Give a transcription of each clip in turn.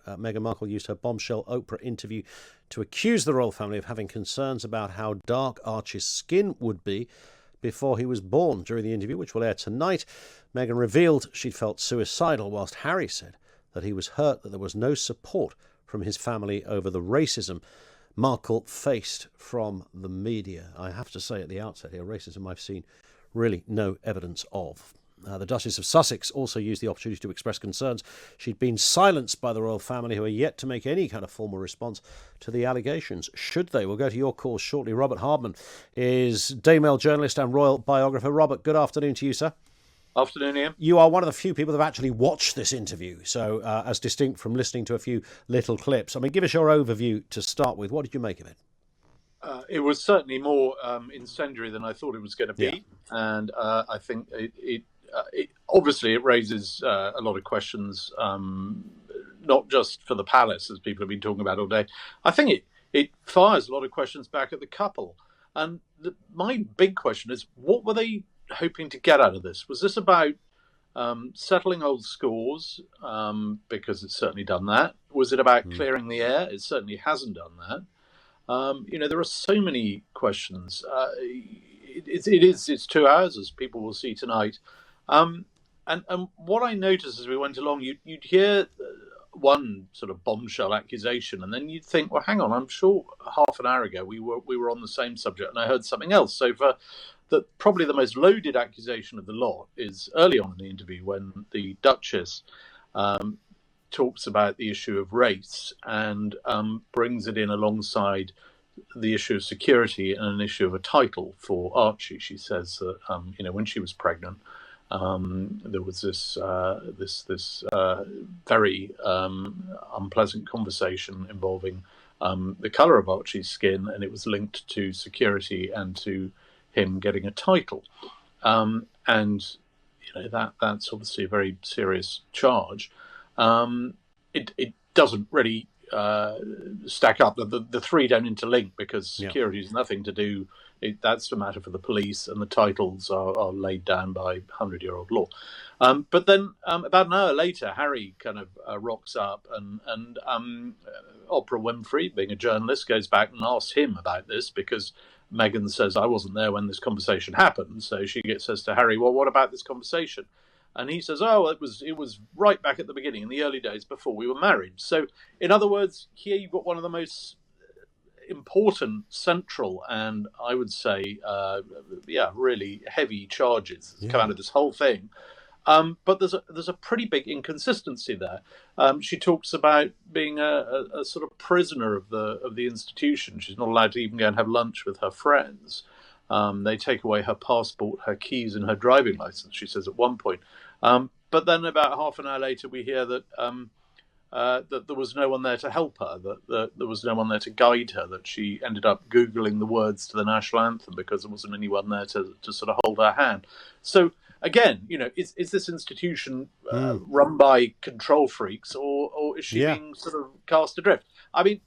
Meghan Markle used her bombshell Oprah interview to accuse the royal family of having concerns about how dark Archie's skin would be before he was born. During the interview, which will air tonight, Meghan revealed she'd felt suicidal, whilst Harry said that he was hurt that there was no support from his family over the racism Markle faced from the media. I have to say at the outset here, racism I've seen really no evidence of. The Duchess of Sussex also used the opportunity to express concerns. She'd been silenced by the royal family, who are yet to make any kind of formal response to the allegations. Should they? We'll go to your calls shortly. Robert Hardman is Daily Mail journalist and royal biographer. Robert, good afternoon to you, sir. Afternoon, Ian. You are one of the few people that have actually watched this interview, so as distinct from listening to a few little clips. I mean, give us your overview to start with. What did you make of it? It was certainly more incendiary than I thought it was going to be, Yeah. And I think it obviously it raises a lot of questions, not just for the palace, as people have been talking about all day. I think it fires a lot of questions back at the couple, and my big question is, what were they hoping to get out of this? Was this about settling old scores? Because it's certainly done that. Was it about clearing the air? It certainly hasn't done that. There are so many questions. It's 2 hours, as people will see tonight. And what I noticed as we went along, you'd hear one sort of bombshell accusation, and then you'd think, well, hang on, I'm sure half an hour ago we were on the same subject, and I heard something else. So probably the most loaded accusation of the lot is early on in the interview when the Duchess talks about the issue of race and brings it in alongside the issue of security and an issue of a title for Archie. She says that when she was pregnant, there was this very unpleasant conversation involving the colour of Archie's skin, and it was linked to security and to him getting a title, and that's obviously a very serious charge. It doesn't really stack up. The three don't interlink because security is nothing to do. That's a matter for the police, and the titles are laid down by 100-year-old law. But then about an hour later, Harry kind of rocks up, and Oprah Winfrey, being a journalist, goes back and asks him about this because Meghan says, I wasn't there when this conversation happened. So she says to Harry, well, what about this conversation? And he says, oh, it was right back at the beginning, in the early days before we were married. So, in other words, here you've got one of the most important, central, and I would say, really heavy charges come out of this whole thing. But there's a pretty big inconsistency there. She talks about being a sort of prisoner of the institution. She's not allowed to even go and have lunch with her friends. They take away her passport, her keys, and her driving license, she says at one point. But then about half an hour later, we hear that that there was no one there to help her, that there was no one there to guide her, that she ended up Googling the words to the national anthem because there wasn't anyone there to sort of hold her hand. So again, is this institution run by control freaks, or is she being sort of cast adrift? I mean,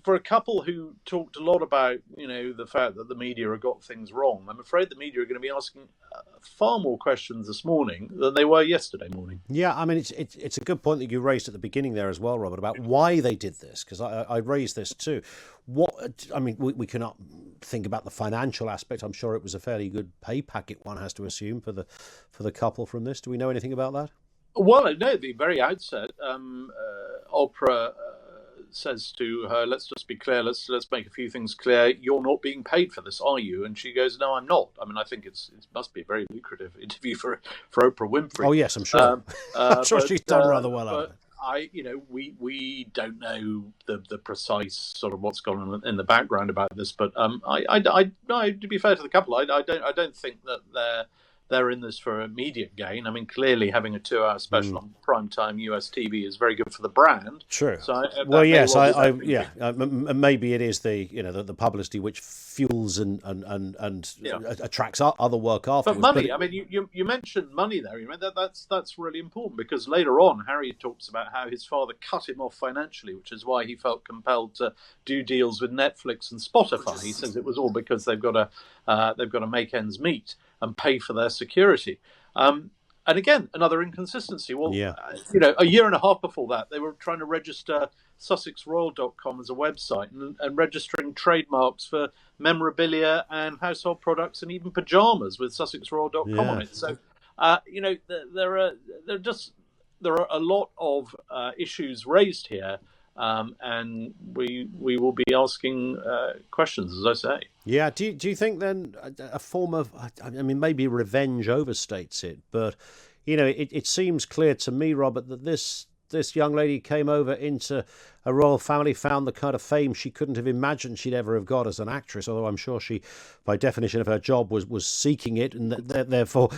for a couple who talked a lot about, the fact that the media have got things wrong, I'm afraid the media are going to be asking far more questions this morning than they were yesterday morning. Yeah, I mean, it's a good point that you raised at the beginning there as well, Robert, about why they did this, because I raised this too. We cannot think about the financial aspect. I'm sure it was a fairly good pay packet, one has to assume, for the couple from this. Do we know anything about that? Well, no, at the very outset, Oprah says to her, let's just be clear, let's make a few things clear. You're not being paid for this, are you? And she goes, no, I'm not. I mean, I think it must be a very lucrative interview for Oprah Winfrey. Oh, yes, I'm sure. I'm sure she's done rather well out of it. We don't know the precise sort of what's going on in the background about this, but to be fair to the couple, I don't think that they're in this for immediate gain. I mean, clearly having a 2-hour special on primetime US TV is very good for the brand. True. So maybe it is the publicity which fuels and attracts other work afterwards. But money. I mean, you mentioned money there. That's really important because later on, Harry talks about how his father cut him off financially, which is why he felt compelled to do deals with Netflix and Spotify. He says it was all because they've got to make ends meet and pay for their security. And again, another inconsistency. Well, Yeah. a year and a half before that, they were trying to register SussexRoyal.com as a website and registering trademarks for memorabilia and household products and even pajamas with SussexRoyal.com on Yeah. it. So, there are a lot of issues raised here, and we will be asking questions, as I say. Yeah. Do you think then a form of, I mean, maybe revenge overstates it, but it seems clear to me, Robert, that this young lady came over into a royal family, found the kind of fame she couldn't have imagined she'd ever have got as an actress, although I'm sure she, by definition of her job, was seeking it, and therefore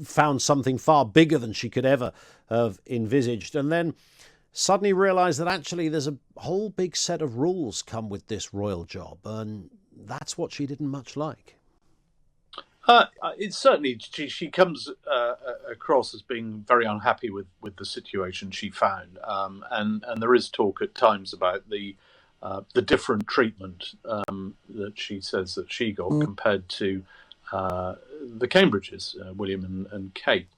found something far bigger than she could ever have envisaged, and then suddenly realised that actually there's a whole big set of rules come with this royal job, and that's what she didn't much like. It's certainly she comes across as being very unhappy with the situation she found, and there is talk at times about the different treatment that she says that she got compared to the Cambridges, William and Kate,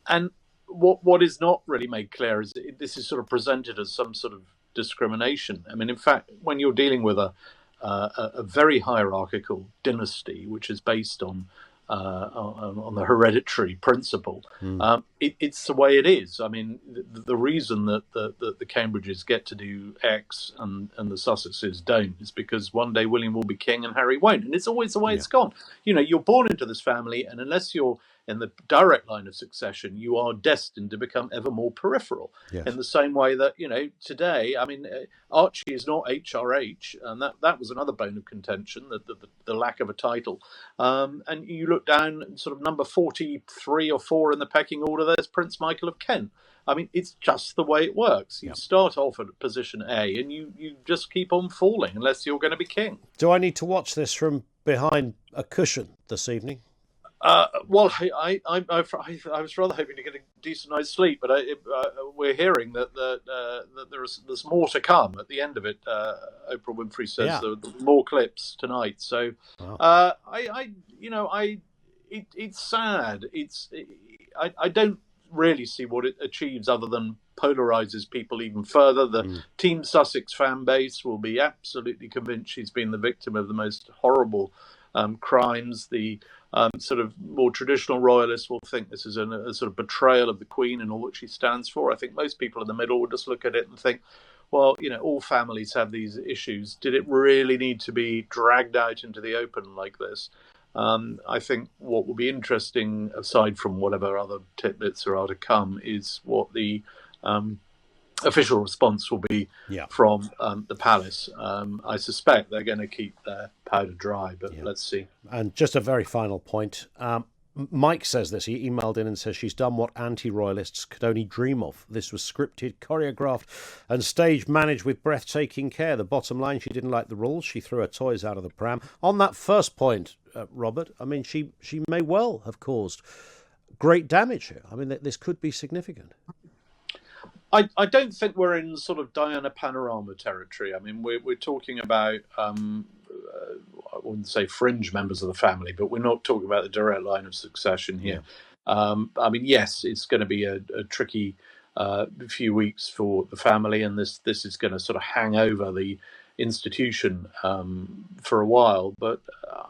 and what is not really made clear is this is sort of presented as some sort of discrimination. I mean, in fact, when you're dealing with a very hierarchical dynasty, which is based on the hereditary principle, it's the way it is. I mean, the reason that the Cambridges get to do X and the Sussexes don't is because one day William will be king and Harry won't, and it's always the way it's gone. You're born into this family, and unless you're in the direct line of succession, you are destined to become ever more peripheral. Yes. In the same way that, today, I mean, Archie is not HRH, and that was another bone of contention, the lack of a title. And you look down, sort of number 43 or 4 in the pecking order, there's Prince Michael of Kent. I mean, it's just the way it works. You start off at position A, and you just keep on falling unless you're going to be king. Do I need to watch this from behind a cushion this evening? Well, I was rather hoping to get a decent night's sleep, but we're hearing that there's more to come at the end of it. Oprah Winfrey says there are more clips tonight. So, it's sad. I don't really see what it achieves other than polarizes people even further. The Team Sussex fan base will be absolutely convinced she's been the victim of the most horrible crimes. The sort of more traditional royalists will think this is a sort of betrayal of the Queen and all that she stands for. I think most people in the middle will just look at it and think, well, all families have these issues. Did it really need to be dragged out into the open like this? I think what will be interesting, aside from whatever other tidbits are to come, is what the official response will be from the palace. I suspect they're going to keep their powder dry, but let's see. And just a very final point. Mike says this. He emailed in and says she's done what anti-royalists could only dream of. This was scripted, choreographed and stage managed with breathtaking care. The bottom line, she didn't like the rules. She threw her toys out of the pram. On that first point, Robert, I mean, she may well have caused great damage here. I mean, this could be significant. I don't think we're in sort of Diana Panorama territory. I mean, we're talking about, I wouldn't say fringe members of the family, but we're not talking about the direct line of succession here. I mean, yes, it's going to be a tricky few weeks for the family, and this is going to sort of hang over the institution for a while. But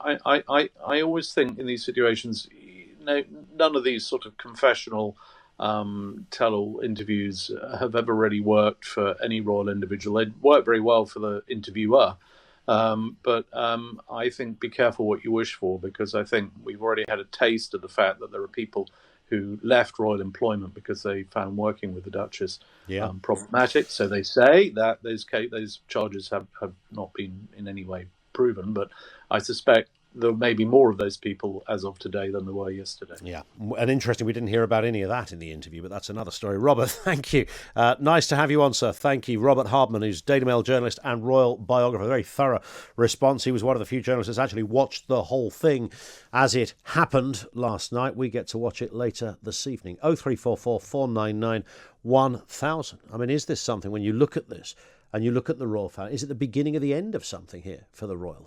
I always think in these situations, none of these sort of confessional tell-all interviews have ever really worked for any royal individual. They work very well for the interviewer, but I think be careful what you wish for, because I think we've already had a taste of the fact that there are people who left royal employment because they found working with the Duchess problematic. So they say that those charges have not been in any way proven, but I suspect there may be more of those people as of today than there were yesterday. Yeah, and interesting, we didn't hear about any of that in the interview, but that's another story. Robert, thank you. Nice to have you on, sir. Thank you. Robert Hardman, who's Daily Mail journalist and royal biographer. Very thorough response. He was one of the few journalists that's actually watched the whole thing as it happened last night. We get to watch it later this evening. 0344 499 1000. I mean, is this something, when you look at this and you look at the royal family, is it the beginning of the end of something here for the royals?